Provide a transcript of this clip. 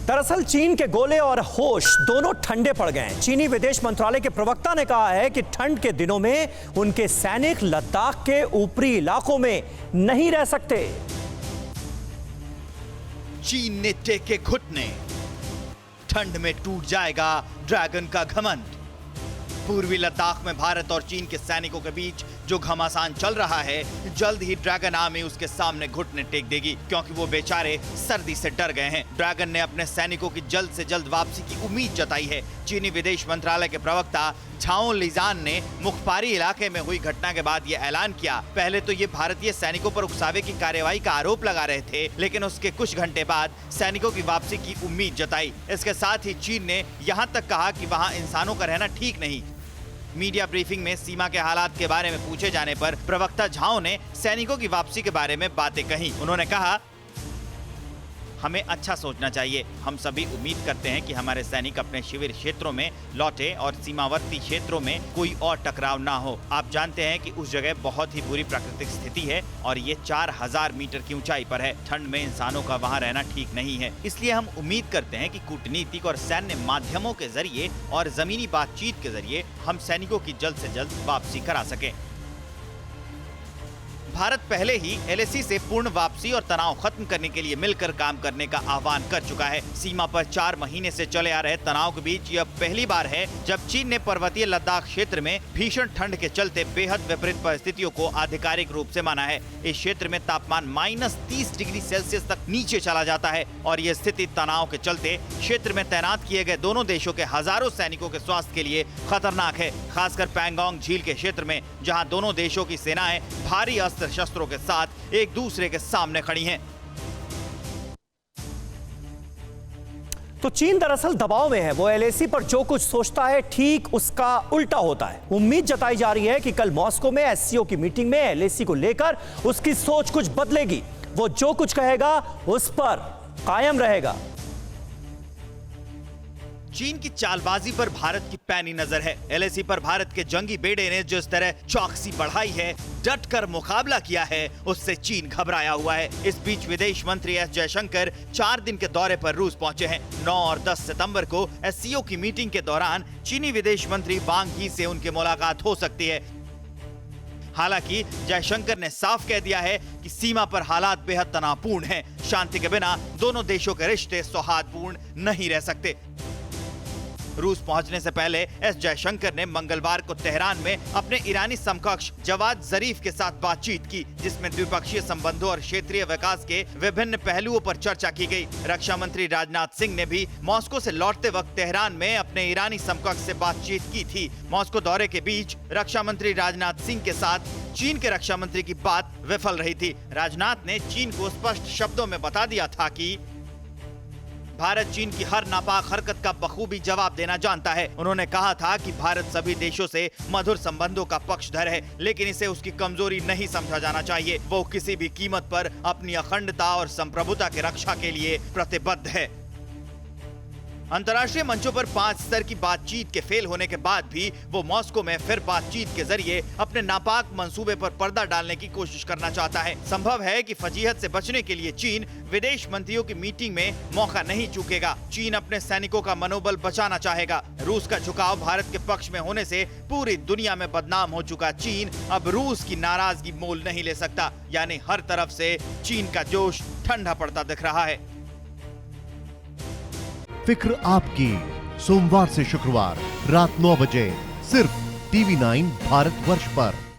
दरअसल चीन के गोले और होश दोनों ठंडे पड़ गए हैं। चीनी विदेश मंत्रालय के प्रवक्ता ने कहा है कि ठंड के दिनों में उनके सैनिक लद्दाख के ऊपरी इलाकों में नहीं रह सकते। चीन ने टेके घुटने, ठंड में टूट जाएगा ड्रैगन का घमंड। पूर्वी लद्दाख में भारत और चीन के सैनिकों के बीच जो घमासान चल रहा है, जल्द ही ड्रैगन आर्मी उसके सामने घुटने टेक देगी, क्योंकि वो बेचारे सर्दी से डर गए हैं। ड्रैगन ने अपने सैनिकों की जल्द से जल्द वापसी की उम्मीद जताई है। चीनी विदेश मंत्रालय के प्रवक्ता झाओ लिजान ने मुखपारी इलाके में हुई घटना के बाद ये ऐलान किया। पहले तो ये भारतीय सैनिकों पर उकसावे की कार्रवाई का आरोप लगा रहे थे, लेकिन उसके कुछ घंटे बाद सैनिकों की वापसी की उम्मीद जताई। इसके साथ ही चीन ने यहाँ तक कहा कि वहाँ इंसानों का रहना ठीक नहीं। मीडिया ब्रीफिंग में सीमा के हालात के बारे में पूछे जाने पर प्रवक्ता झाओ ने सैनिकों की वापसी के बारे में बातें कही। उन्होंने कहा, हमें अच्छा सोचना चाहिए। हम सभी उम्मीद करते हैं कि हमारे सैनिक अपने शिविर क्षेत्रों में लौटे और सीमावर्ती क्षेत्रों में कोई और टकराव ना हो। आप जानते हैं कि उस जगह बहुत ही बुरी प्राकृतिक स्थिति है और ये 4000 मीटर की ऊंचाई पर है। ठंड में इंसानों का वहां रहना ठीक नहीं है। इसलिए हम उम्मीद करते हैं कि कूटनीतिक और सैन्य माध्यमों के जरिए और जमीनी बातचीत के जरिए हम सैनिकों की जल्द से जल्द वापसी करा सकें। भारत पहले ही एलएसी से पूर्ण वापसी और तनाव खत्म करने के लिए मिलकर काम करने का आह्वान कर चुका है। सीमा पर 4 महीने से चले आ रहे तनाव के बीच यह पहली बार है जब चीन ने पर्वतीय लद्दाख क्षेत्र में भीषण ठंड के चलते बेहद विपरीत परिस्थितियों को आधिकारिक रूप से माना है। इस क्षेत्र में तापमान -30 डिग्री सेल्सियस तक नीचे चला जाता है और ये स्थिति तनाव के चलते क्षेत्र में तैनात किए गए दोनों देशों के हजारों सैनिकों के स्वास्थ्य के लिए खतरनाक है, खासकर पैंगोंग झील के क्षेत्र में, जहाँ दोनों देशों की सेनाएं भारी शस्त्रों के साथ एक दूसरे के सामने खड़ी हैं। तो चीन दरअसल दबाव में है। वो एलएसी पर जो कुछ सोचता है ठीक उसका उल्टा होता है। उम्मीद जताई जा रही है कि कल मॉस्को में एससीओ की मीटिंग में एलएसी को लेकर उसकी सोच कुछ बदलेगी। वो जो कुछ कहेगा उस पर कायम रहेगा। चीन की चालबाजी पर भारत की पैनी नजर है। एलएसी पर भारत के जंगी बेड़े ने जिस तरह चौकसी बढ़ाई है, डट कर मुकाबला किया है, उससे चीन घबराया हुआ है। इस बीच विदेश मंत्री एस जयशंकर 4 दिन के दौरे पर रूस पहुंचे हैं। 9 और 10 सितंबर को एससीओ की मीटिंग के दौरान चीनी विदेश मंत्री वांग यी से उनकी मुलाकात हो सकती है। हालांकि जयशंकर ने साफ कह दिया है कि सीमा पर हालात बेहद तनावपूर्ण हैं। शांति के बिना दोनों देशों के रिश्ते सौहार्दपूर्ण नहीं रह सकते। रूस पहुंचने से पहले एस जयशंकर ने मंगलवार को तेहरान में अपने ईरानी समकक्ष जवाद जरीफ के साथ बातचीत की, जिसमें द्विपक्षीय संबंधों और क्षेत्रीय विकास के विभिन्न पहलुओं पर चर्चा की गई। रक्षा मंत्री राजनाथ सिंह ने भी मॉस्को से लौटते वक्त तेहरान में अपने ईरानी समकक्ष से बातचीत की थी। मॉस्को दौरे के बीच रक्षा मंत्री राजनाथ सिंह के साथ चीन के रक्षा मंत्री की बात विफल रही थी। राजनाथ ने चीन को स्पष्ट शब्दों में बता दिया था कि भारत चीन की हर नापाक हरकत का बखूबी जवाब देना जानता है। उन्होंने कहा था कि भारत सभी देशों से मधुर संबंधों का पक्षधर है, लेकिन इसे उसकी कमजोरी नहीं समझा जाना चाहिए। वो किसी भी कीमत पर अपनी अखंडता और संप्रभुता की रक्षा के लिए प्रतिबद्ध है। अंतर्राष्ट्रीय मंचों पर 5 स्तर की बातचीत के फेल होने के बाद भी वो मॉस्को में फिर बातचीत के जरिए अपने नापाक मंसूबे पर पर्दा डालने की कोशिश करना चाहता है। संभव है कि फजीहत से बचने के लिए चीन विदेश मंत्रियों की मीटिंग में मौका नहीं चूकेगा। चीन अपने सैनिकों का मनोबल बचाना चाहेगा। रूस का झुकाव भारत के पक्ष में होने से पूरी दुनिया में बदनाम हो चुका चीन अब रूस की नाराजगी मोल नहीं ले सकता, यानी हर तरफ से चीन का जोश ठंडा पड़ता दिख रहा है। फिक्र आपकी, सोमवार से शुक्रवार रात 9 बजे सिर्फ TV9 भारतवर्ष पर।